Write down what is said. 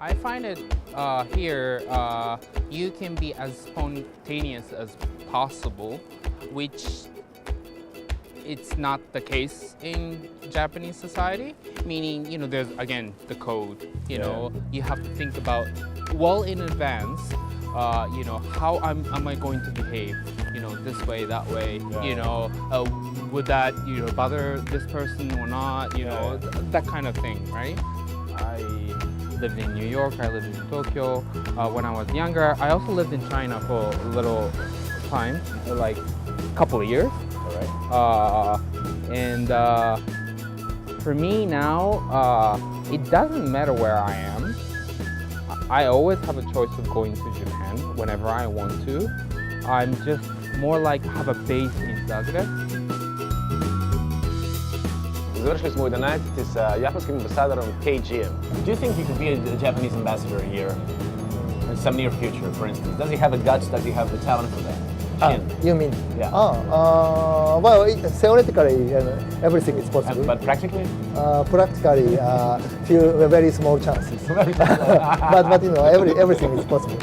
I find it here you can be as spontaneous as possible, which it's not the case in Japanese society. Meaning, you know, there's again the code. You know, you have to think about well in advance. You know, how am I going to behave? You know, this way, that way. You know, would that bother this person or not? You know, that kind of thing, right? I lived in New York. I lived in Tokyo when I was younger. I also lived in China for a little time, like a couple of years. All right. And for me now, it doesn't matter where I am. I always have a choice of going to Japan whenever I want to. I'm just more like have a base in Zagreb. Završili smo u 11 sa japanskim ambasadorom KGM. Do you think you could be a Japanese ambassador here in some near future, for instance? Does he have the guts? Does he have the talent for that? You mean? Yeah. Well, theoretically, everything is possible. But practically? Practically, few very small chances. but you know, everything is possible.